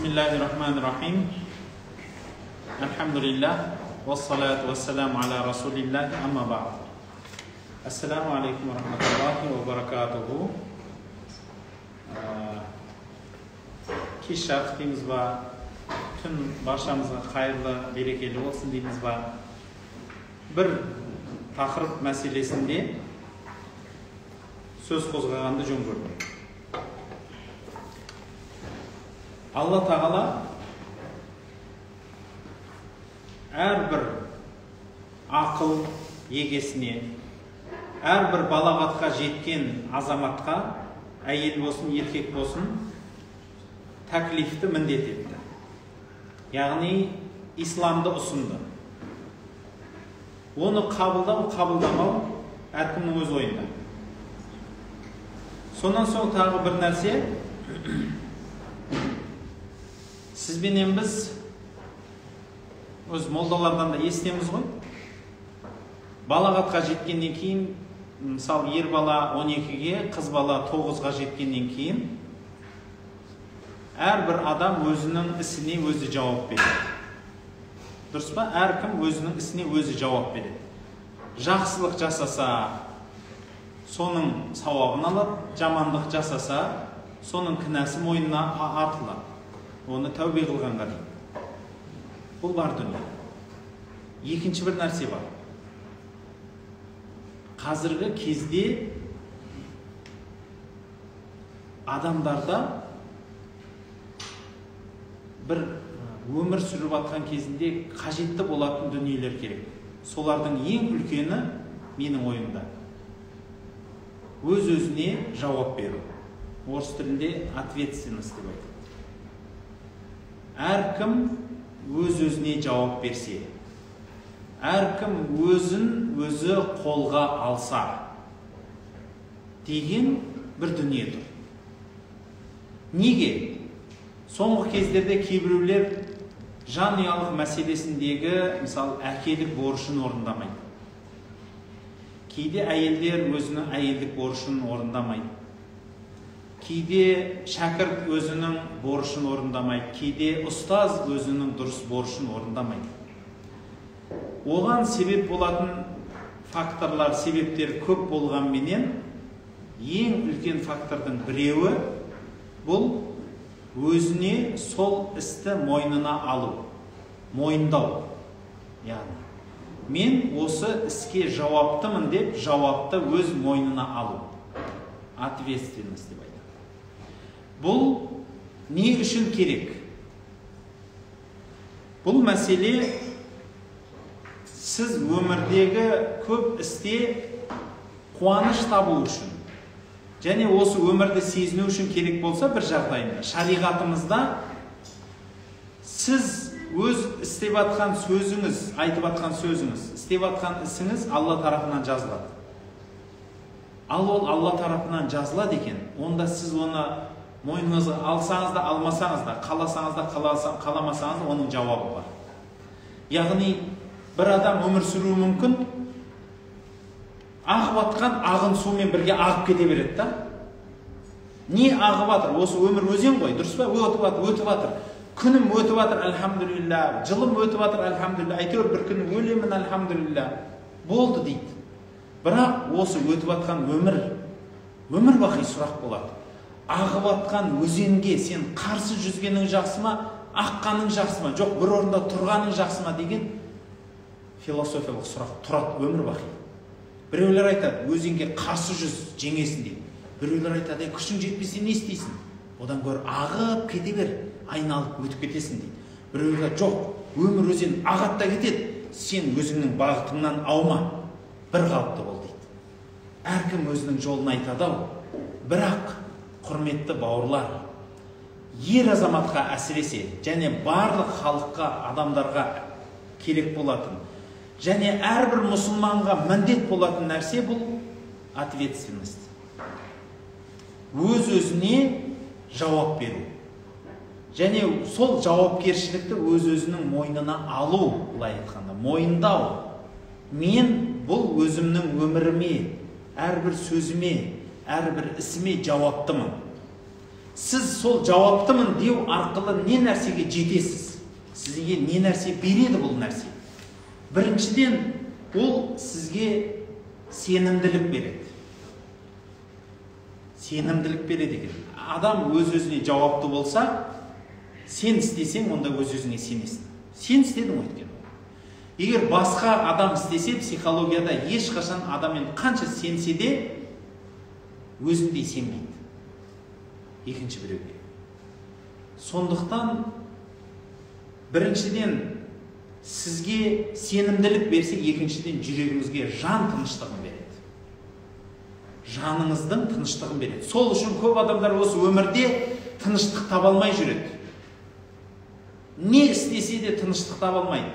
Bismillahirrahmanirrahim. Elhamdülillah. Vessalatu vesselamu ala Resulillah. Amma ba'd. Assalamu alaikum wa rahmatullahi wa barakatuhu. Kеш жарық дейміз ба, түн баршамызға қайырлы, берекелі болсын дейміз ба. Бір тақырып мәселесінде сөз қозғағанды жөн көрдім. Алла Тағала әрбір ақыл егесіне, әрбір балағатқа жеткен азаматқа, әйел болсын, еркек болсын, тәклифті міндет етті. Яғни исламды ұсынды. Оны қабылдау, қабылдамау әркімнің өз ойында. Сонан соң тағы бір нәрсе, сізбенен біз өз молдалардан да естеміз ғой. Балағатқа жеткеннен кейін, мысалы ер бала 12-ге, қыз бала 9-ға жеткеннен кейін, әрбір адам өзінің ісіне өзі жауап береді. Дұрыс па? Әркім өзінің ісіне өзі жауап береді. Жақсылық жасаса, соның сауабын алады, жамандық жасаса, соның кінәсі мойнына артылады. Оны тәубе қылғанға дейін. Бұл бар дүние. Екінші бір нәрсе бар. Қазіргі кезде адамдарда бір өмір сүріп атқан кезінде қажетті болатын дүниелер керек. Солардың ең үлкені менің ойымда өз-өзіне жауап беру. Орыс тілінде ответственность деп айтады. Әркім өз-өзіне жауап берсе, әркім өзі қолға алса деген бір дүние тұр. Неге? Соңғы кездерде кейбіреулер жанұялық мәселесіндегі, мысалы, әкелік борышын орындамайды. Кейде әйелдер өзінің әйелдік борышын орындамайды. Кейде шәкірт өзінің борышын орындамайды. Кейде ұстаз өзінің дұрыс борышын орындамайды. Оған себеп болатын факторлар, себептер көп болғанменен, ең үлкен фактордың біреуі бұл өзіне сол істі мойнына алу, мойындау. Яғни, мен осы іске жауаптымын деп, жауапты өз мойнына алу. Ответственность деп айтады. Бұл не үшін керек? Бұл мәселе сіз өмірдегі көп істе қуаныш табу үшін, және осы өмірді сезіну үшін керек болса бір жағдайында, шариғатымызда сіз өз істеп атқан сөзіңіз, айтып атқан сөзіңіз, істеп атқан ісіңіз Алла тарапынан жазылады. Ал ол Алла тарапынан жазылады екен, онда сіз оны мойныңызға алсаңыз да, алмасаңыз да, қаласаңыз да, қаламасаңыз да, оның жауабы бар. Яғни, бір адам өмір сүруі мүмкін, ағып атқан ағын сумен бірге ағып кете береді да. Не ағып атыр? Осы өмір өзен ғой, дұрыс па? Өтіп атыр. Күнім өтіп атыр, әлхамдүлилля. Жылым өтіп атыр, әлхамдүлилля. Әйтеуір бір күні өлемін, әлхамдүлилля. Болды дейді. Бірақ осы өтіп атқан өмір бақи сұрақ болады. Ағып атқан өзенге сен қарсы жүзгенің жақсы ма, аққаның жақсы ма, жоқ бір орында тұрғаның жақсы ма деген философиялық сұрақ тұрады өмір бақи. Біреулер айтады, өзенге қарсы жүз жеңесін дейді. Біреулер айтады, күшің жетпесе не істейсің? Одан гөрі ағып кете бер, айналып өтіп кетесің дейді. Біреулер жоқ, өмір өзен ағатта кетеді, сен өзіңнің бағытыңнан аума, бір қалыпты бол дейді. Әркім өзінің жолын айтады ау. Бірақ құрметті бауырлар, ер азаматқа әсіресе, және барлық халыққа, адамдарға керек болатын, және әрбір мұсылманға міндет болатын нәрсе бұл ответственность. Өз-өзіне жауап беру. Және сол жауапкершілікті өз-өзінің мойнына алу, былай айтқанда, мойындау. Мен бұл өзімнің өміріме, әрбір сөзіме, әрбір ісіме жауаптымын. Сіз сол жауаптымын деу арқылы не нәрсеге жетесіз? Сізге не нәрсе береді бұл нәрсе? Біріншіден, ол сізге сенімділік береді. Сенімділік береді екен. Адам өз-өзіне жауапты болса, сен істесең, онда өз-өзіңе сенесің. Сен істедің өткен. Егер басқа адам істесе, психологияда ешқашан адаммен қанша сенсе де, өзіндей сенбейді. Екінші біреуге. Сондықтан, біріншіден, сізге сенімділік берсе, екіншіден жүрегіңізге жан тыныштығын береді. Жаныңыздың тыныштығын береді. Сол үшін көп адамдар осы өмірде тыныштық таба алмай жүреді. Не істесе де тыныштық таба алмайды.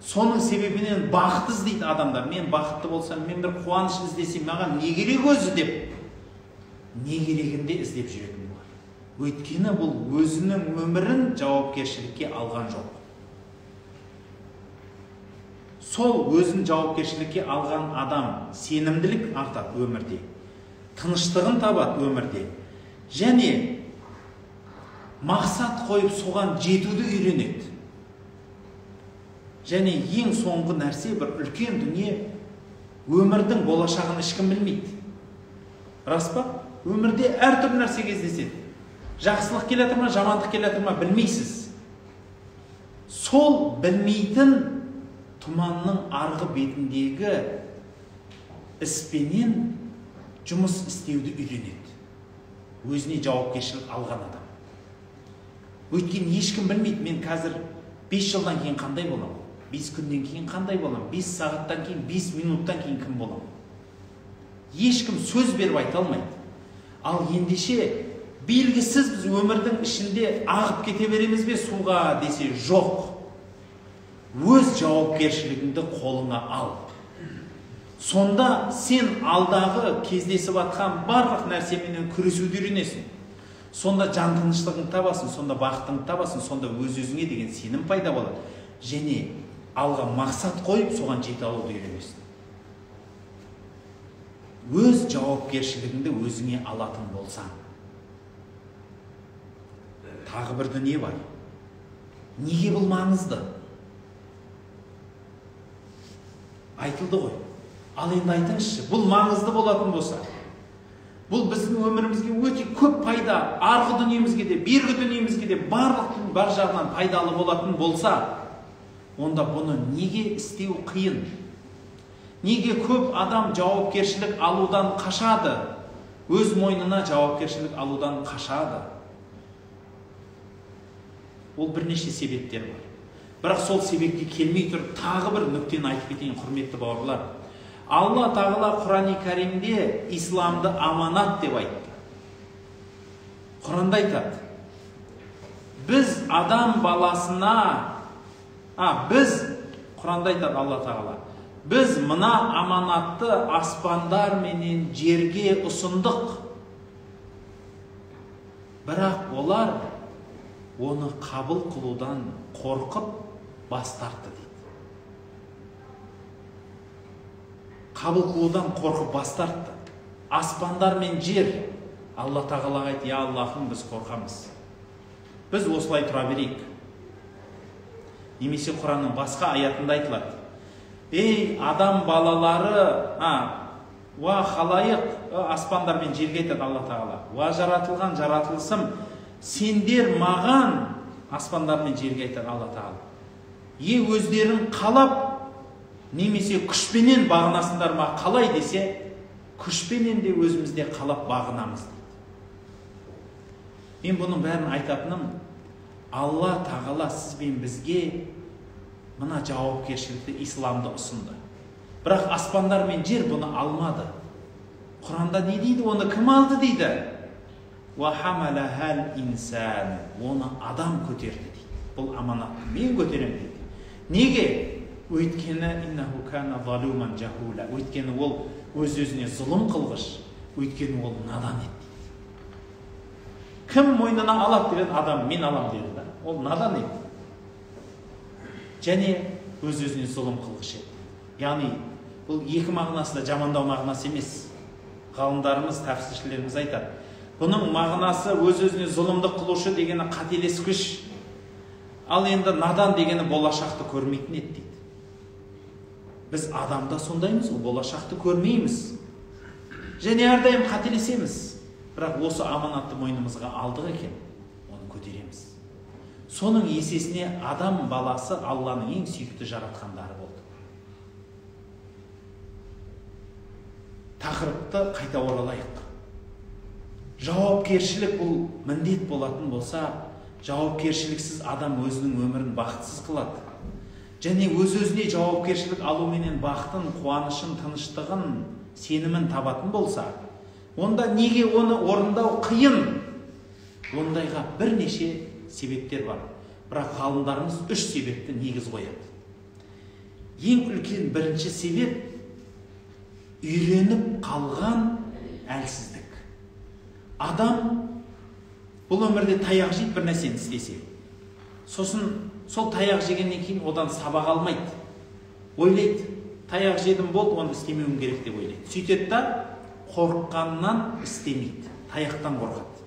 Соның себебінен бақыт іздейді адамдар. Мен бақытты болсам, мен бір қуаныш іздесем, маған не керек өзі деп, не керегінде іздеп жүретін болар. Өйткені бұл өзінің өмірін жауапкершілікке алған жоқ. Сол өзін жауапкершілікке алған адам сенімділік артады өмірде, тыныштығын табады өмірде, және мақсат қойып соған жетуді үйренеді. Және ең соңғы нәрсе бір үлкен дүние, өмірдің болашағын ешкім білмейді. Рас па? Өмірде әртүрлі нәрсе кездеседі. Жақсылық келатыр ма, жамандық келатыр ма білмейсіз. Сол білмейтін тұманның арғы бетіндегі іспенен жұмыс істеуді үйренеді. Өзіне жауапкершілік алған адам. Өйткені ешкім білмейді, мен қазір 5 жылдан кейін қандай боламын, 5 күннен кейін қандай боламын, 5 сағаттан кейін, 5 минуттан кейін кім боламын. Ешкім сөз беріп айта алмайды. Ал ендеше белгісіз біз өмірдің ішінде ағып кете береміз бе суға десе жоқ. Өз жауапкершілігіңді қолыңа ал. Сонда сен алдағы кездесіп атқан барлық нәрсеменен күресуді үйренесің. Сонда жан тыныштығың табасың, сонда бақытың табасың, сонда өз-өзіңе деген сенім пайда болады. Және алға мақсат қойып, соған жете алуды үйренесің. Өз жауапкершілігіңді өзіңе алатын болсаң. Тағы бір дүние бар. Неге бұл маңызды? Айтылды ғой. Ал енді айтыңызшы, бұл маңызды болатын болса, бұл біздің өмірімізге өте көп пайда, арғы дүниемізге де, бергі дүниемізге де барлықтың бар жағынан пайдалы болатын болса, онда бұны неге істеу қиын? Неге көп адам жауапкершілік алудан қашады? Өз мойнына жауапкершілік алудан қашады? Ол бірнеше себептер бар. Бірақ сол себепке келмей тұр, тағы бір нүктені айтып кетейін, құрметті бауырлар. Алла тағала Құран-ы Кәрімде исламды аманат деп айтты. Құранда айтады. Біз адам баласына, Құранда айтады Алла тағала. Біз мына аманатты аспандар менен жерге ұсындық. Бірақ олар оны қабыл қылудан қорқып бас тартты дейді. Қабыл қылудан қорқып бас тартты. Аспандар мен жер. Алла тағалаға айтты, я Аллахым, біз қорқамыз. Біз осылай тұра берейік. Немесе Құранның басқа аятында айтылады. Ей адам балалары, уа халайық, аспандар мен жерге айтады Алла тағала. Уа жаратылған жаратылысым, сендер маған, аспандар мен жерге айтады Алла тағала. Өздерін қалап, немесе күшпенен бағынасыңдар ма қалай десе, күшпенен де өзімізде қалап бағынамыз дейді. Мен бұның бәрін айтатыным, Алла тағала сіз бен бізге мына жауапкершілікті исламды ұсынды. Бірақ аспандар мен жер бұны алмады. Құранда не дейді? Оны кім алды дейді? وَحَمَلَهَا الْإِنسَانُ Оны адам көтерді дейді. Бұл аманатты мен көтерем дейді. Неге? Өйткені иннаху кана залуман жахула. Өйткені ол өз-өзіне зұлым қылғыш. Өйткені ол надан еді. Кім мойнына алады деген адам, мен алам деді да. Ол надан еді. Және өз-өзіне зұлым қылғыш еді. Яғни бұл екі мағынасы да жамандау мағынасы емес. Ғалымдарымыз, тәфсіршілеріміз айтады. Бұның мағынасы өз-өзіне зұлымды қылушы дегені қателескіш. Ал енді надан дегені болашақты көрмейтін еді дейді. Біз адамда сондаймыз, болашақты көрмейміз. Және әрдайым қателесеміз. Бірақ осы аманатты мойнымызға алдық екен, оны көтереміз. Соның есесіне адам баласы Алланың ең сүйікті жаратқандары болды. Тақырыпты қайта оралайық. Жауапкершілік бұл міндет болатын болса, жауапкершіліксіз адам өзінің өмірін бақытсыз қылады. Және өз-өзіне жауапкершілік алуменен бақытын, қуанышын, тыныштығын, сенімін табатын болса, онда неге оны орындау қиын? Ондайға бірнеше себептер бар. Бірақ ғалымдарымыз 3 себепті негіз қояды. Ең үлкен бірінші себеп үйреніп қалған әлсіздік. Адам бұл өмірде таяқ жейді, бір нәрсені істесе. Сосын сол таяқ жегеннен кейін одан сабақ алмайды. Ойлайды, таяқ жедім болды, оны істемеуім керек деп ойлайды. Сөйтеді да қорыққаннан істемейді, таяқтан қорқады.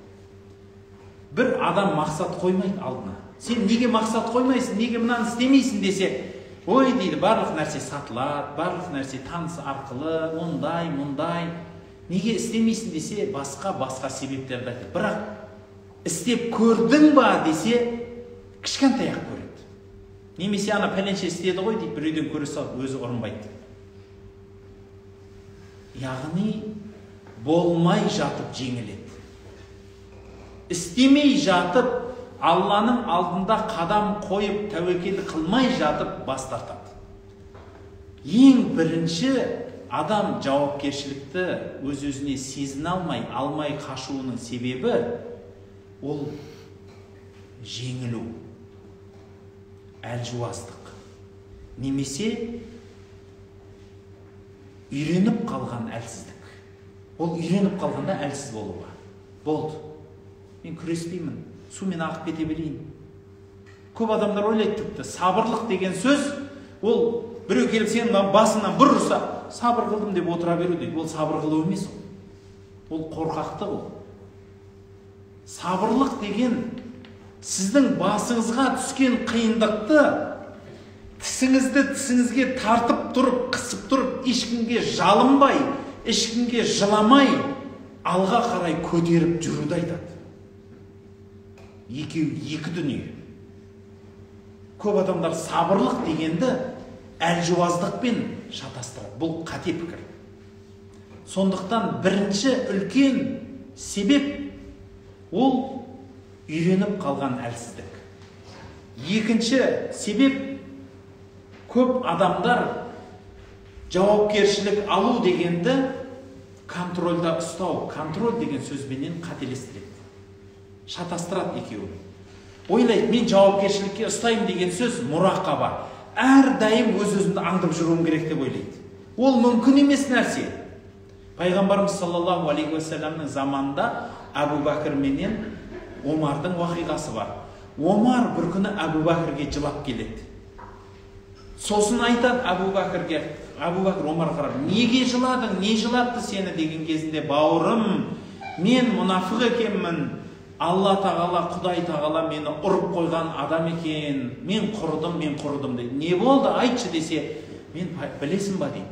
Бір адам мақсат қоймайды алдына. Сен неге мақсат қоймайсың, неге мынаны істемейсің десе, ой дейді, барлық нәрсе сатылады, барлық нәрсе таныс арқылы, ондай, мұндай. Неге істемейсің десе, басқа себептерді айтады. Бірақ істеп көрдің ба десе, кішкентаяқ көреді. Немесе ана пәленше істеді ғой дейді, біреуден көре салып, өзі ұрынбайды. Яғни болмай жатып жеңіледі. Істемей жатып, Алланың алдында қадам қойып, тәуекел қылмай жатып бас тартады. Ең бірінші адам жауапкершілікті өз-өзіне сезіне алмай қашуының себебі ол жеңілу, әлжуаздық, немесе үйреніп қалған әлсіздік. Ол үйреніп қалғанда әлсіз болуға. Болды. Мен күреспеймін, сумен ағып кете берейін. Көп адамдар ойлайды тіпті, сабырлық деген сөз, ол біреу келіп сенің басыңнан бір ұрса, сабыр қылдым деп отыра беру дейді. Ол сабыр қылу емес ол. Ол қорқақтық ол. Сабырлық деген сіздің басыңызға түскен қиындықты тісіңізді тісіңізге тартып тұрып, қысып тұрып, ешкімге жалынбай, ешкімге жыламай, алға қарай көтеріп жүруді айтады. Екі дүние. Көп адамдар сабырлық дегенді әлжуаздықпен шатастырады. Бұл қате пікір. Сондықтан бірінші үлкен себеп ол үйреніп қалған әлсіздік. Екінші себеп көп адамдар жауапкершілік алу дегенді контрольда ұстау, контроль деген сөзбенен қателестіреді. Шатастырады екеуі. Ойлайды, мен жауапкершілікке ұстаймын деген сөз мұрақаба. Әрдайым өз-өзімді аңдып жүруім керек деп ойлайды. Ол мүмкін емес нәрсе. Пайғамбарымыз саллаллаху алейхи уассаламның заманында Әбу Бәкір менен Омардың уақиғасы бар. Омар бір күні Әбу Бәкірге жылап келеді. Сосын айтады Әбу Бәкірге, Әбу Бәкір Омарға қарап, неге жыладың, не жылатты сені деген кезінде, бауырым, мен мұнафық екенмін, Алла тағала, Құдай тағала мені ұрып қойған адам екен, мен құрыдым дейді. Не болды, айтшы десе, мен білесің ба дейді.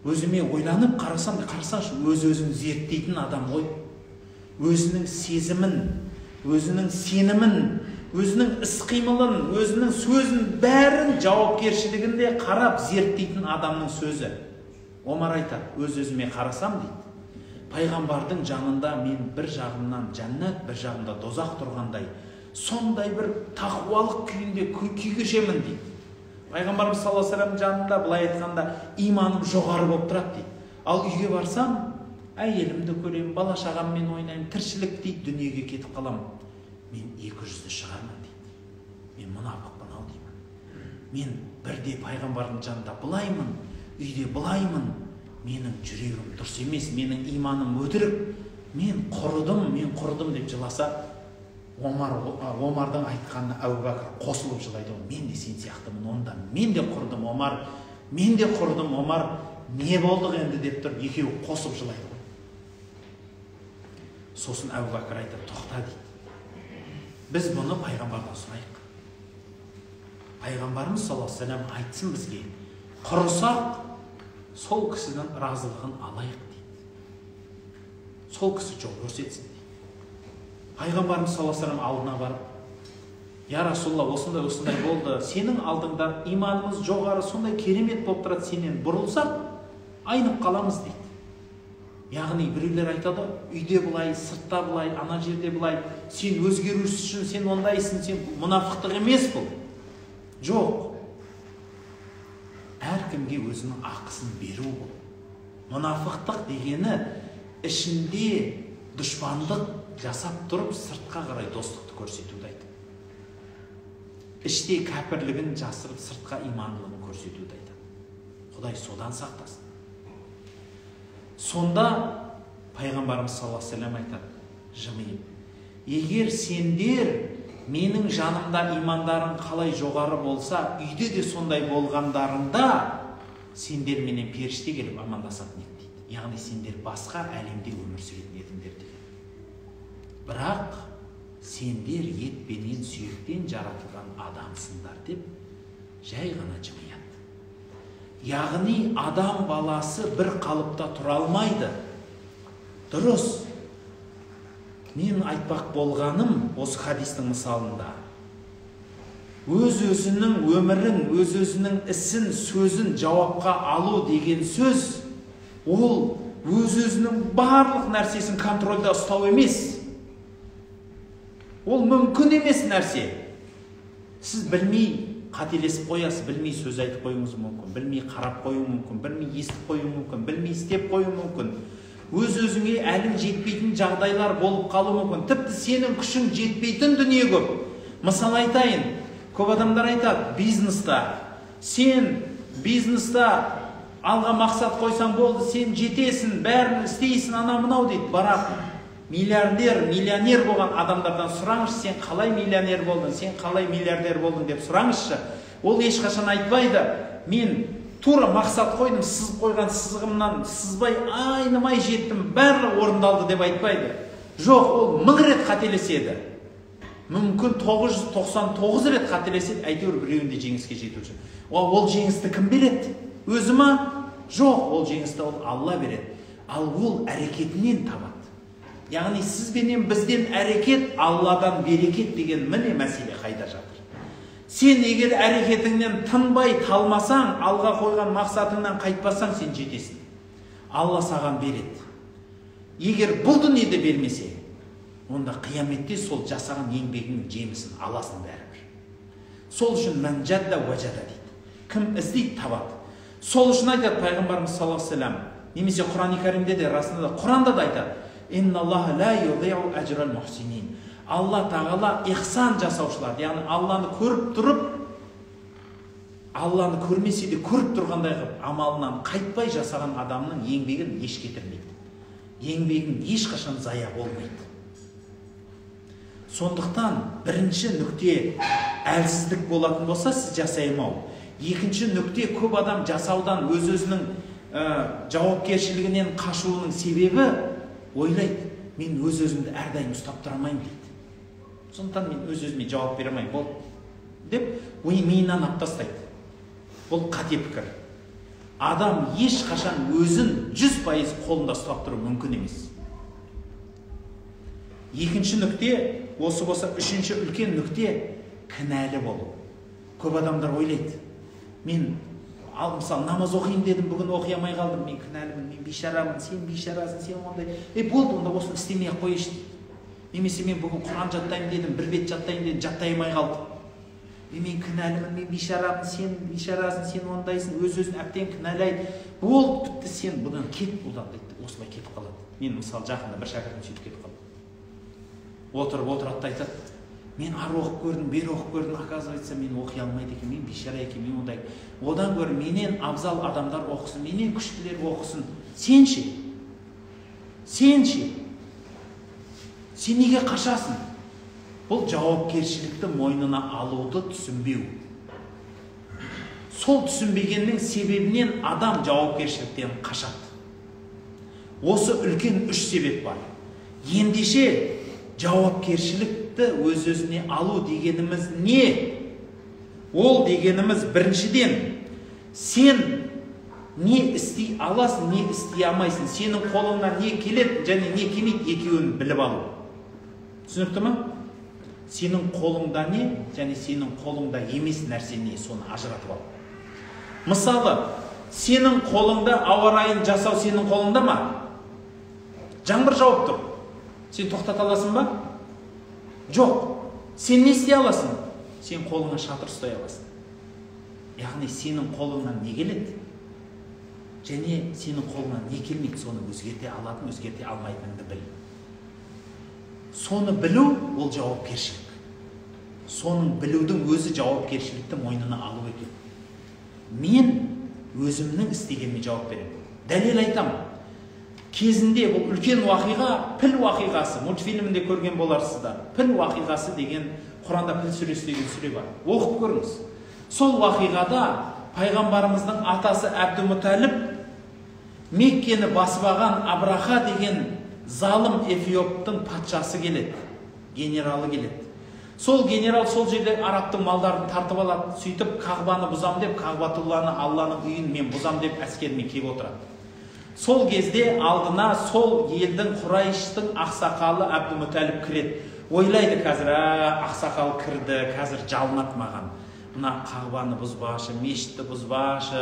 Өзіме ойланып қарасаңшы, өз-өзін зерттейтін адам ғой. Өзінің сезімін, өзінің сенімін, өзінің іс-қимылын, өзінің сөзін, бәрін жауапкершілігінде қарап зерттейтін адамның сөзі. Омар айтады, өз-өзіме қарасам дейді. Пайғамбардың жанында мен бір жағымнан жәннат, бір жағымда дозақ тұрғандай, сондай бір тақуалық күйінде күй кешемін дейді. Пайғамбарымыз саллаллаху алейхи вассалам жанында былай айтқанда иманым жоғары болып тұрады дейді. Ал үйге барсам, әйелімді көремін, бала шағаммен ойнаймын, тіршілік дейді, дүниеге кетіп қаламын. Мен 200-ді шығармын дейді. Мен мұнафықпын ау деймін. Мен бірде пайғамбардың жанында былаймын, үйде былаймын. Менің жүрегім дұрыс емес, менің иманым өтірік, мен құрыдым деп жыласа, Омардың айтқанына Әбу Бәкір қосылып жылайды. Мен де сен сияқтымын, онда мен де құрдым, Омар, не болдық енді деп тұрып, екеуі қосып жылайды. Сосын Әбу Бәкір айтады, тоқта дейді. Біз бұны пайғамбардан сұрайық. Пайғамбарымыз саллаллаху алейхи вассалам айтсын бізге, құрысақ сол кісінің разылығын алайық дейді. Сол кісі жол көрсетсін дейді. Пайғамбарымыз саллаллаху алейхи вассалам алдына барып, я Расулалла, осындай болды, сенің алдыңда иманымыз жоғары, сондай керемет болып тұрады, сенен бұрылсақ айнып қаламыз дейді. Яғни біреулер айтады, үйде бұлай, сыртта бұлай, ана жерде бұлай, сен өзгеру үшін, сен ондайсың, сен мұнафықтық емес бұл. Жоқ. Әркімге өзінің ақысын беру бұл. Мұнафықтық дегені ішінде дұшпандық жасап тұрып, сыртқа қарай достықты көрсетуді айтады. Іште кәпірлігін жасырып, сыртқа имандылығын көрсетуді айтады. Құдай содан сақтасын. Сонда пайғамбарымыз саллаллаху алейхи вассалам айтады, жымиып, егер сендер менің жанымда имандарың қалай жоғары болса, үйде де сондай болғандарында сендер менен періште келіп амандасатын еді дейді. Яғни сендер басқа әлемде өмір сүретін едіңдер деген. Бірақ сендер етпенен сүйектен жаратылған адамсыңдар деп жай ғана жымияды. Яғни адам баласы бір қалыпта тұра алмайды. Дұрыс. Мен айтпақ болғаным осы хадистің мысалында. Өз-өзінің өмірін, өз-өзінің ісін, сөзін жауапқа алу деген сөз, ол өз-өзінің барлық нәрсесін контрольда ұстау емес. Ол мүмкін емес нәрсе. Сіз білмей қателесіп қоясыз, білмей сөз айтып қоюыңыз мүмкін, білмей қарап қою мүмкін, білмей естіп қою мүмкін, білмей істеп қою мүмкін. Өз-өзіңе әлің жетпейтін жағдайлар болып қалу мүмкін. Тіпті сенің күшің жетпейтін дүние көп. Мысал айтайын, көп адамдар айтады, бизнеста, сен бизнеста алға мақсат қойсаң болды, сен жетесің, бәрін істейсің, ана мынау дейді. Бірақ миллиардер, миллионер болған адамдардан сұраңызшы, сен қалай миллионер болдың, сен қалай миллиардер болдың деп сұраңызшы. Ол ешқашан айтпайды, мен тура мақсат қойдым, сызып қойған сызығымнан сызбай, айнымай жеттім, барлығы орындалды деп айтпайды. Жоқ, ол 1000 рет қателеседі. Мүмкін 999 рет қателеседі, әйтеуір біреуінде жеңіске жету үшін. Ол жеңісті кім береді? Өзі ма? Жоқ, ол жеңісті Алла береді. Ал ол әрекетінен табады. Яғни сізбенен бізден әрекет, Алладан берекет деген міне мәселе қайда жатыр. Сен егер әрекетіңнен тынбай талмасаң, алға қойған мақсатыңнан қайтпасаң, сен жетесің. Алла саған береді. Егер бұл дүниеде бермесе, онда қияметте сол жасаған еңбегінің жемісін аласың бәрібір. Сол үшін мән жадда уәжада дейді. Кім іздейді, табады. Сол үшін айтады пайғамбарымыз саллаллаху алейхи вассалам, немесе Құран-ы Кәрімде де, расында да, Құранда да айтады, инналлаха ла юдиу ажрал мухсинин. Алла тағала ихсан жасаушылар, яғни Алланы көріп тұрып, Алланы көрмесе де көріп тұрғандай қылып, амалынан қайтпай жасаған адамның еңбегін еш кетірмейді. Еңбегін ешқашан зая болмайды. Сондықтан бірінші нүкте әлсіздік болатын болса, сіз жасаймау. Екінші нүкте көп адам жасаудан өз-өзінің жауапкершілігінен қашуының себебі ойлайды, мен өз-өзімді әрдайым ұстап тұрамайым дейді. Сондықтан мен өз-өзіме жауап бере алмаймын, бол деп миынан алып тастайды. Бұл қате пікір. Адам ешқашан өзін 100% қолында ұстап тұру мүмкін емес. Екінші нүкте, осы болса, үшінші үлкен нүкте кінәлі болу. Көп адамдар ойлайды, мен мысалы намаз оқиын дедім, бүгін оқи алмай қалдым, мен кінәлімін, мен бейшарамын, сен бейшарасың, сен ондай. Болды, онда осыны істемей ақ қойшы дейді. Немесе мен бүгін Құран жаттаймын дедім, бір бет жаттаймын дедім, жаттай алмай қалдым. Мен кінәлімін, мен бейшарамын, сен бейшарасың, сен ондайсың, өз-өзін әбден кінәлайды. Болды, бітті, сен бұдан кет, бұдан дейді, осылай кетіп қалады. Мен мысалы жақында бір шәкіртім сөйтіп кетіп қалды. Отырып айтады, мен ары оқып көрдім, бері оқып көрдім, оказывается, мен оқи алмайды екен, мен бейшара екен, мен ондай. Одан гөрі менен абзал адамдар оқысын, менен күштілер оқысын. Сен неге қашасың? Бұл жауапкершілікті мойнына алуды түсінбеу. Сол түсінбегеннің себебінен адам жауапкершіліктен қашады. Осы үлкен 3 себеп бар. Ендеше жауапкершілікті өз-өзіне алу дегеніміз не? Ол дегеніміз біріншіден, сен не істей аласың, не істей алмайсың, сенің қолыңнан не келеді және не келмейді екеуін біліп алу. Түсінікті ме? Сенің қолыңда не және сенің қолыңда емес нәрсе не, соны ажыратып ал. Мысалы, сенің қолыңда ауа райын жасау сенің қолыңда ма? Жаңбыр жауып тұр. Сен тоқтата аласың ба? Жоқ. Сен не істей аласың? Сен қолыңа шатыр ұстай аласың. Яғни сенің қолыңнан не келеді? Және сенің қолыңнан не келмейді, соны өзгерте алатын, өзгерте алмайтыныңды біл. Соны білу ол жауапкершілік. Соның білудің өзі жауапкершілікті мойнына алу екен. Мен өзімнің істегенме жауап беремін. Дәлел айтамын. Кезінде бұл үлкен уақиға, піл уақиғасы, мультфильмінде көрген боларсыздар. Піл уақиғасы деген, Құранда піл сүресі деген сүре бар. Оқып көріңіз. Сол уақиғада пайғамбарымыздың атасы Әбдімұталіп Меккені басып алған Абраха деген залым Эфиоптың патшасы келеді, генералы келеді. Сол генерал сол жерде арабтың малдарын тартып алады, сөйтіп Қағбаны бұзам деп, Қағбатулланы, Алланың үйін мен бұзам деп әскермен келіп отырады. Сол кезде алдына сол елдің Құрайыштың ақсақалы Әбдімұталіп кіреді. Ойлайды қазір, ақсақал кірді, қазір жалынады маған. Мына Қағбаны бұзбашы, мешітті бұзбашы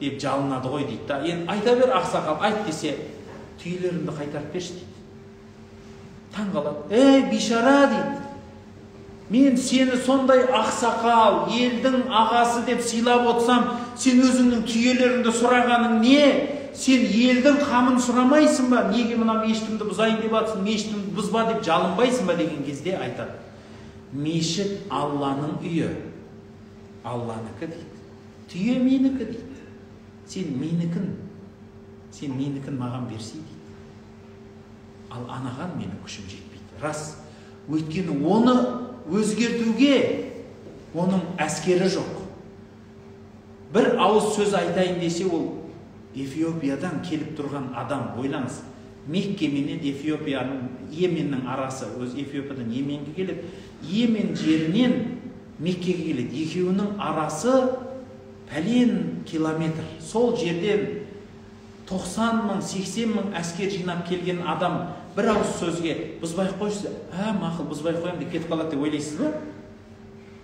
деп жалынады ғой дейді. Енді айта бер ақсақал, айт десе, түйелерімді қайтарып берші дейді. Таң қалады. Бишара дейді. Мен сені сондай ақсақал, елдің ағасы деп сыйлап отырсам, сен өзіңнің түйелеріңді сұрағаның не? Сен елдің қамын сұрамайсың ба? Неге мына мешітімді бұзайын деп атсың, мешітімді бұзба деп жалынбайсың ба деген кезде айтады. Мешіт Алланың үйі. Алланыкі дейді. Түйе менікі дейді. Сен менікін маған берсей дейді. Ал анаған менің күшім жетпейді. Рас. Өйткені оны өзгертуге оның әскері жоқ. Бір ауыз сөз айтайын десе, ол Эфиопиядан келіп тұрған адам. Ойлаңыз, Мекке менен Эфиопияның, Йеменнің арасы, өз Эфиопиядан Йеменге келіп, Йемен жерінен Меккеге келеді. Екеуінің арасы пәлен километр. Сол жерден 90 мың, 80 мың әскер жинап келген адам бір ауыз сөзге бұзбай қойса, мақұл бұзбай қоям деп кетіп қалады деп ойлайсыз ба?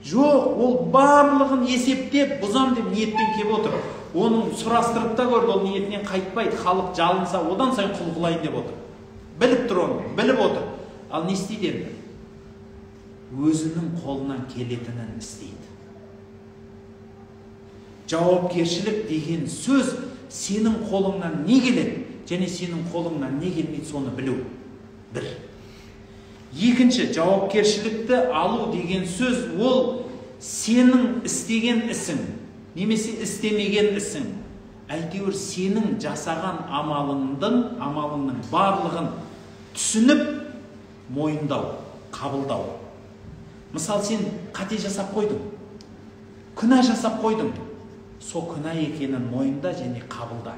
Жоқ, ол барлығын есептеп, бұзам деп ниетпен келіп отыр. Оның сұрастырып та көрді, ол ниетінен қайтпайды. Халық жалынса, одан сайын құл қылайын деп отыр. Біліп тұр оны, біліп отыр. Ал не істейді енді? Өзінің қолынан келетінін істейді. Жауапкершілік деген сөз сенің қолыңнан не келеді, және сенің қолыңнан не келмейді, соны білу. Бір. Екінші, жауапкершілікті алу деген сөз ол сенің істеген ісің, немесе істемеген ісің, әйтеуір сенің жасаған амалыңның барлығын түсініп, мойындау, қабылдау. Мысал, сен қате жасап қойдың, күнә жасап қойдың, сол күнә екенін мойында және қабылда.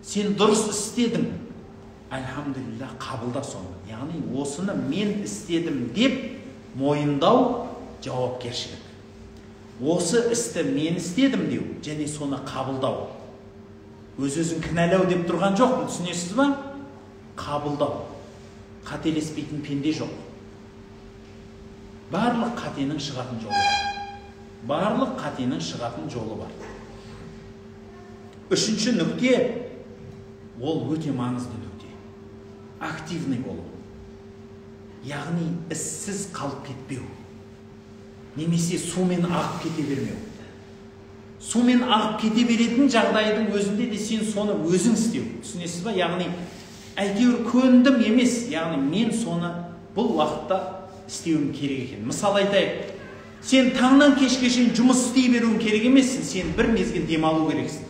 Сен дұрыс істедің, әлхамдулилля, қабылда соны. Яғни осыны мен істедім деп мойындау жауапкершілік. Осы істі мен істедім деу, және соны қабылдау. Өз-өзін кінәлау деп тұрған жоқ, түсінесіз ба? Қабылдау. Қателеспейтін пенде жоқ. Барлық қатенің шығатын жолы бар. Үшінші нүкте, ол өте маңызды нүкте. Активный болу. Яғни іссіз қалып кетпеу. Немесе сумен ағып кете бермеу. Сумен ағып кете беретін жағдайдың өзінде де сен соны өзің істеу. Түсінесіз ба? Яғни әйтеуір көндім емес. Яғни мен соны бұл уақытта істеуім керек екен. Мысал айтайық. Сен таңнан кешке шейін жұмыс істей беруің керек емессің. Сен бір мезгіл демалу керексің.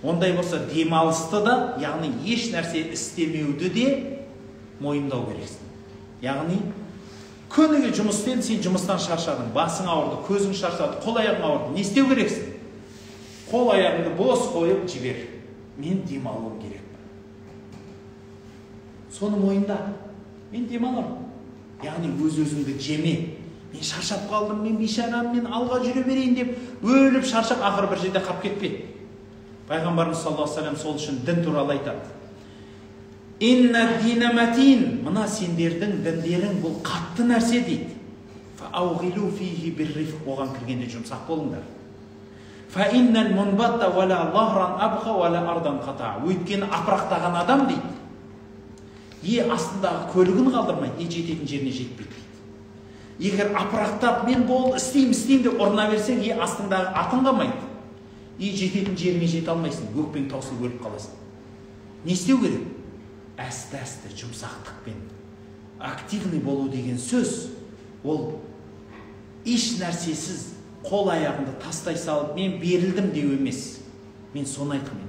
Ондай болса демалысты да, яғни еш нәрсе істемеуді де мойындау керексің. Яғни күніге жұмыс істедің, сен жұмыстан шаршадың, басың ауырды, көзің шаршады, қол аяғың ауырды. Не істеу керексің? Қол аяғыңды бос қойып жібер. Мен демалуым керек. соны мойында. Мен демаламын. Яғни өз-өзіңді жеме. Мен шаршап қалдым, мен бейшарам, мен алға жүре берейін деп, өліп шаршап, ақыры бір жерде қап кетпе. Пайғамбарымыз саллаллаху алейхи ва саллям сол үшін дін туралы айтады. Инна динаматин, мына сендердің діндерің бұл қатты нәрсе дейді. Фауғилу фихи бирриф, оған кіргенде жұмсақ болыңдар. Фа иннал мунбатта вала лахран абха вала ардан қата. Өйткені апырақтаған адам дейді, астындағы көлігін қалдырмайды, жететін жеріне жетпейді. Егер апырақтап, мен бол, істеймін деп ұрына берсең, астыңдағы атын қалмайды. Жететін жеріне жете алмайсың, өкпең таусылып өліп қаласың. Не істеу керек? Әсті жұмсақтықпен. Активный болу деген сөз, ол еш нәрсесіз қол аяғыңды тастай салып, мен берілдім деу емес. Мен соны айтқым.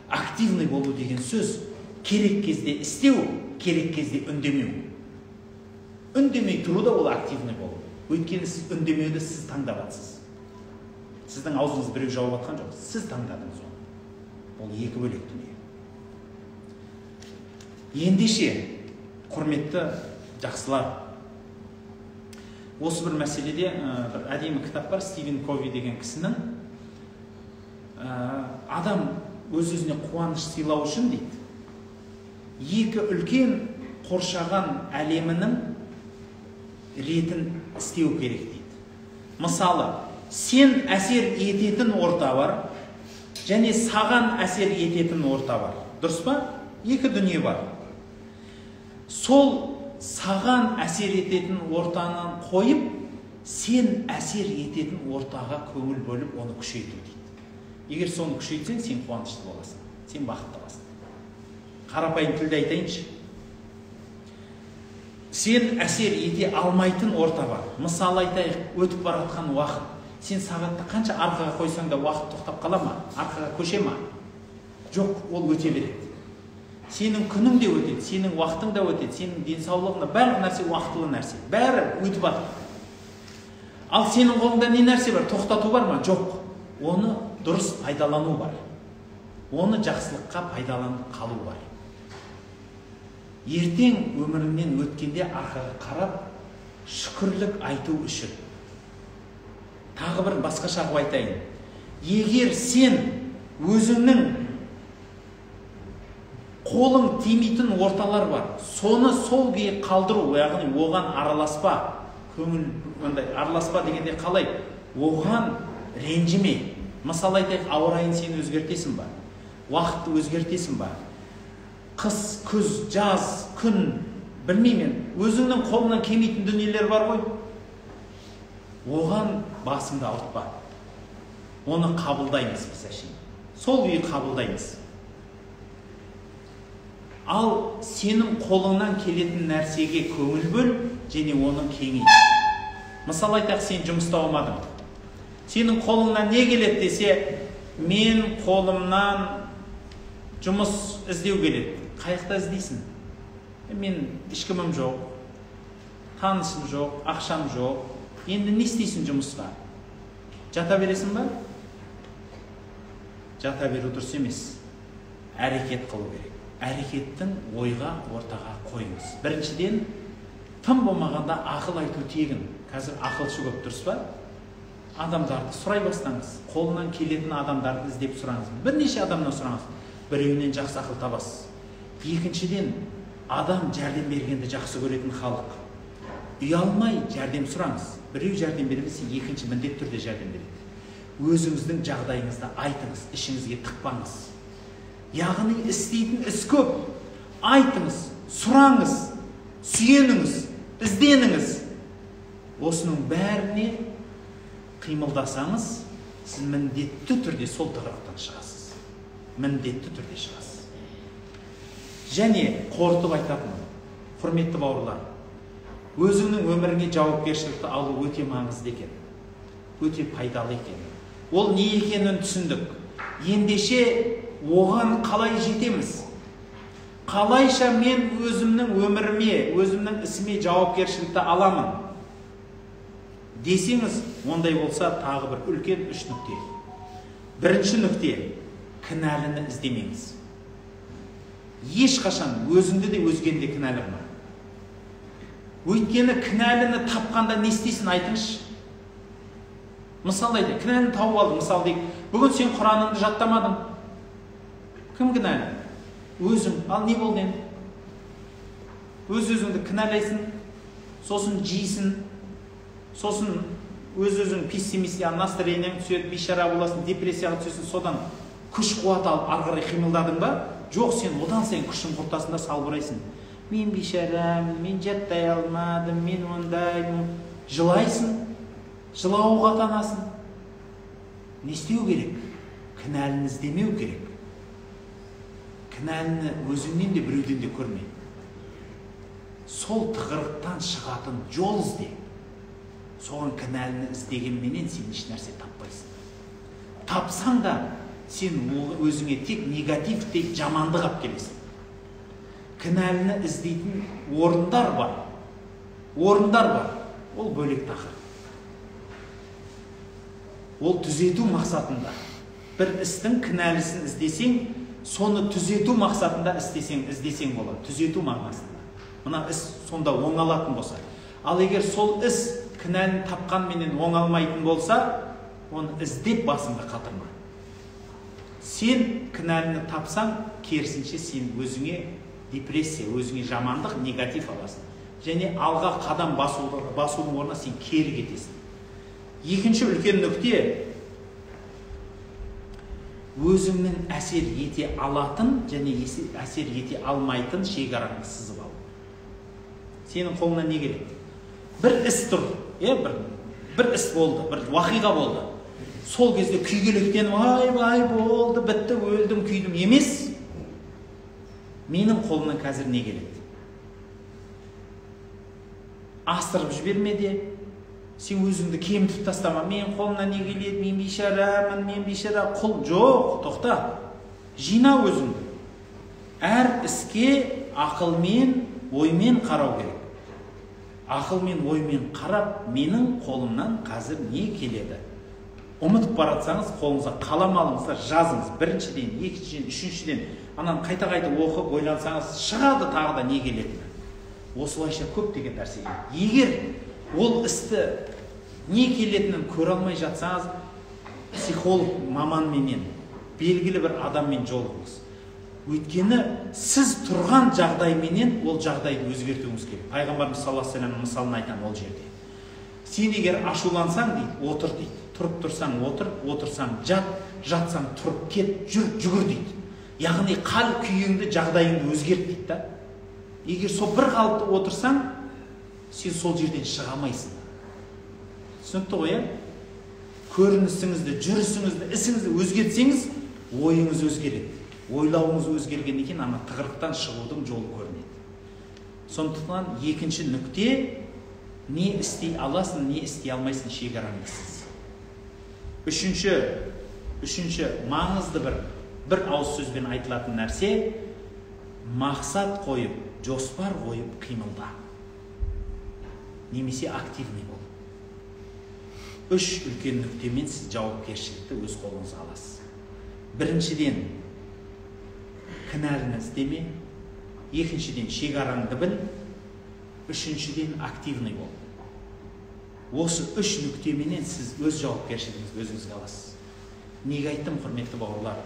Активный болу деген сөз, керек кезде істеу, керек кезде үндемеу. Үндемей тұру да ол активный болу. Өйткені сіз үндемеуді сіз таңдапсыз. Сіздің аузыңыз біреу жауып атқан жоқ, сіз таңдадыңыз оны. Ол екі бөлек дүние. Ендеше, құрметті жақсылар, осы бір мәселеде бір әдемі кітап бар, Стивен Кови деген кісінің. Адам өз-өзіне қуаныш сыйлау үшін дейді, екі үлкен қоршаған әлемінің ретін істеу керек дейді. Мысалы, сен әсер ететін орта бар, және саған әсер ететін орта бар. Дұрыс па? Екі дүние бар. Сол саған әсер ететін ортаны қойып, сен әсер ететін ортаға көңіл бөліп, оны күшейту дейді. Егер соны күшейтсең, сен қуанышты боласың, сен бақытты боласың. Қарапайым тілде айтайыншы. Сен әсер ете алмайтын орта бар. Мысалы айтайық, өтіп баратқан уақыт. Сен сағатты қанша арқаға қойсаң да уақыт тоқтап қала ма? Арқаға көше ма? Жоқ, ол өте береді. Сенің күнің де өтеді, сенің уақытың да өтеді, сенің денсаулығыңда барлық нәрсе уақытылы нәрсе. Бәрі өтіп жатыр. Ал сенің қолыңда не нәрсе бар? Тоқтату бар ма? Жоқ. Оны дұрыс пайдалану бар. Оны жақсылыққа пайдаланып қалу бар. Ертең өміріңнен өткенде арқаға қарап, шүкірлік айту үшін. Тағы бір басқаша қылып айтайын. Егер сен өзіңнің қолың тимейтін орталар бар, соны сол күйі қалдыру, яғни оған араласпа. Араласпа дегенде қалай? Оған ренжіме. Мысалы айтайық, ауа райын сен өзгертесің ба? Уақытты өзгертесің ба? Қыс, күз, жаз, күн, білмеймін. Өзіңнің қолынан келмейтін дүниелер бар ғой. Оған басыңды ауыртпа. Оны қабылдаймыз біз әшейін. Сол күйі қабылдаймыз. Ал сенің қолыңнан келетін нәрсеге көңіл бөл, және оның кеңейт. Мысалы айтақ, сен жұмыста болмадың. Сенің қолыңнан не келеді десе, мен қолымнан жұмыс іздеу келеді. Қайықта іздейсің? Мен ешкімім жоқ, танысым жоқ, ақшам жоқ. Енді не істейсің жұмысқа? Жата бересің ба? Жата беру дұрыс емес. Әрекет қылу керек. Әрекеттің ойға, ортаға қойыңыз. Біріншіден, тым болмағанда ақыл айту тегін. Қазір ақылшы көп, дұрыс па? Адамдарды сұрай бастаңыз. Қолынан келетін адамдарды іздеп сұраңыз. Бірнеше адамнан сұраңыз. Біреуінен жақсы ақыл табасыз. Екіншіден, адам жәрдем бергенді жақсы көретін халық. Ұялмай жәрдем сұраңыз. Біреу жәрдем бермесе, екінші міндетті түрде жәрдем береді. Өзіңіздің жағдайыңызды айтыңыз, ішіңізге тықпаңыз. Яғни істейтін іс көп. Айтыңыз, сұраңыз, сүйеніңіз, ізденіңіз. Осының бәріне қимылдасаңыз, сіз міндетті түрде сол тығырықтан шығасыз. Міндетті түрде шығасыз. Және қорытып айтатын, құрметті бауырлар, өзіңнің өміріңе жауапкершілікті алу өте маңызды екен. Өте пайдалы екен. Ол не екенін түсіндік. Ендеше оған қалай жетеміз? Қалайша мен өзімнің өміріме, өзімнің ісіме жауапкершілікті аламын? Десеңіз, ондай болса тағы бір үлкен 3 нүкте. Бірінші нүкте, кінәліні іздемеңіз. ешқашан өзіңді де өзгені де кінәлі қылма. Өйткені кінәліні тапқанда не істейсің, айтыңызшы. Мысал айтайын, кінәліні тауып алдың. Мысал дейік, бүгін сен Құраныңды жаттамадың. Кім кінәлі? Өзің. Ал не болды енді? Өз-өзіңді кінәлайсың, сосын жейсің, сосын өз-өзің пессимистия, настроениең түседі, бейшара боласың, депрессияға түсесің, содан күш-қуат алып ары қарай қимылдадың ба? Жоқ, сен одан сайын күшің құртасың да салбырайсың. Мен бейшарамын, мен жаттай алмадым, мен ондаймын. Жылайсың, жылауға атанасың. Не істеу керек? Кінәліні іздемеу керек. Кінәліні өзіңнен де біреуден де көрме. Сол тығырықтан шығатын жол ізде. Соған кінәліні іздегенменен сен еш нәрсе таппайсың. Тапсаң да сен өзіңе тек негатив, тек жамандық алып келесің. Кінәліні іздейтін орындар бар. Ол бөлек тақырып. Ол түзету мақсатында. Бір істің кінәлісін іздесең, соны түзету мақсатында іздесең болады. Түзету мағынасында. Мына іс сонда оңалатын болса. Ал егер сол іс кінәлін тапқанменен оңалмайтын болса, оны іздеп басыңды қатырма. Сен кінәліні тапсаң, керісінше сен өзіңе депрессия, өзіңе жамандық, негатив аласың. Және алға қадам басудың орнына сен кері кетесің. Екінші үлкен нүкте, өзіңнің әсер ете алатын және әсер ете алмайтын шекараңды сызып ал. Сенің қолыңнан не керек? Бір іс тұр, бір іс болды, бір уақиға болды. Сол кезде күйгелектеніп, ай болды, бітті, өлдім, күйдім емес. Менің қолымнан қазір не келеді? Астырып жіберме де, сен өзіңді кемітіп тастама. Мен қолымнан не келеді? Мен бейшарамын, мен бейшара құл. Жоқ, тоқта. Жина өзіңді. Әр іске ақылмен, оймен қарау керек. Ақылмен, оймен қарап, менің қолымнан қазір не келеді? Ұмытып баратсаңыз, қолыңызға қалам алыңыздар, жазыңыз. Біріншіден, екіншіден, үшіншіден, анан қайта-қайта оқып, ойлансаңыз, шығады тағы да не келетіні. Осылайша көптеген нәрсе. Егер ол істі не келетінін көре алмай жатсаңыз, психолог маманменен, белгілі бір адаммен жолығыңыз. Өйткені сіз тұрған жағдайменен ол жағдайды өзгертуіңіз керек. Пайғамбарымыз саллаллаху алейхи вассаламның мысалын айтам ол жерде. Сен егер ашулансаң дейді, отыр дейді. Тұрып тұрсаң отыр, отырсаң жат, жатсаң тұрып кет, жүгір дейді. Яғни қал күйіңді, жағдайыңды өзгерт дейді да. Егер сол бір қалыпты отырсаң, сен сол жерден шығамайсың. Түсінікті ғой, көрінісіңізді, жүрісіңізді, ісіңізді өзгертсеңіз, ойыңыз өзгереді. Ойлауыңыз өзгерген екен, ана тығырықтан шығудың жолы көрінеді. Сондықтан екінші нүкте, не істей аласың, не істей алмайсың шекараңыз. Үшінші маңызды бір ауыз сөзбен айтылатын нәрсе, мақсат қойып, жоспар қойып қимылда. Немесе активный бол. Үш үлкен нүктемен сіз жауапкершілікті өз қолыңызға аласыз. Біріншіден, кінәліні іздеме. Екіншіден, шекараңды біл. Үшіншіден, активный бол. Осы үш нүктеменен сіз өз жауапкершілігіңізді өзіңізге аласыз. Неге айттым, құрметті бауырлар?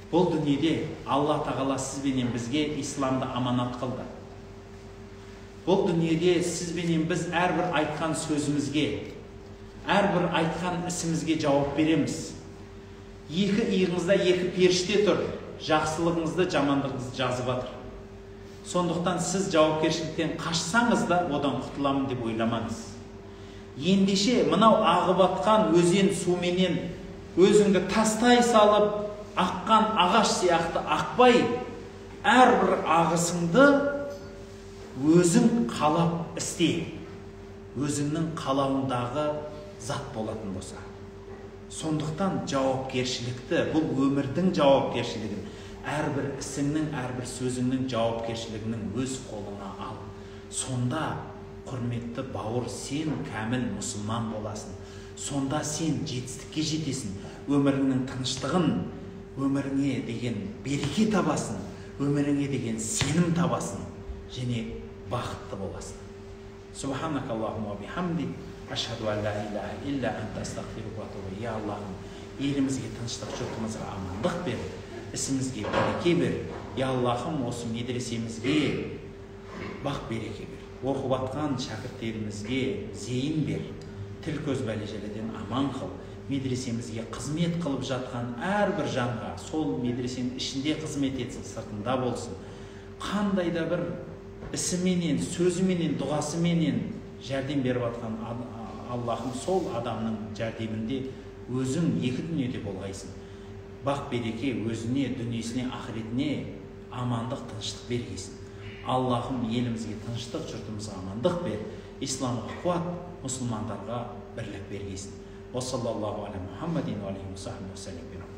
Бұл дүниеде Алла тағала сізбенен бізге исламды аманат қылды. Бұл дүниеде сізбенен біз әрбір айтқан сөзімізге, әрбір айтқан ісімізге жауап береміз. Екі иығыңызда екі періште тұр, жақсылығыңызды, жамандығыңызды жазып жатыр. Сондықтан сіз жауапкершіліктен қашсаңыз да одан құтыламын деп ойламаңыз. Ендеше мынау ағып атқан өзен суменен өзіңді тастай салып, аққан ағаш сияқты ақпай, әрбір ағысыңды өзің қалап істе. Өзіңнің қалауындағы зат болатын болса. Сондықтан жауапкершілікті, бұл өмірдің жауапкершілігін, әрбір ісіңнің, әрбір сөзіңнің жауапкершілігінің өз қолыңа ал. Сонда, құрметті бауыр, сен кәміл мұсылман боласың. Сонда сен жетістікке жетесің. Өміріңнің тыныштығын, өміріңе деген береке табасың. өміріңе деген сенім табасың және бақытты боласың. Субханакаллахумма бихамдик, ашхаду ан ла илаха илля анта астағфирука ва атубу илейк. Я Аллахым, елімізге тыныштық, жұртымызға амандық бер, ісімізге береке бер. Я Аллахым, осы медресемізге бақ береке бер. Оқып атқан шәкірттерімізге зейін бер. Тіл көз бәле-желеден аман қыл. Медресемізге қызмет қылып жатқан әрбір жанға сол медресенің ішінде қызмет етсін, сыртында болсын. Қандай да бір ісіменен, сөзіменен, дұғасыменен жәрдем беріп жатқан Аллахым, сол адамның жәрдемінде өзің екі дүниеде болғайсың. Бақ береке өзіне, дүниесіне, ақыретіне амандық, тыныштық бергейсің. Аллахым, елімізге тыныштық, жұртымызға амандық бер, исламға қуат, мұсылмандарға бірлік бергейсін. Уассалаллаху аля Мухаммадин ва алейхи ва сахбихи ва саллям.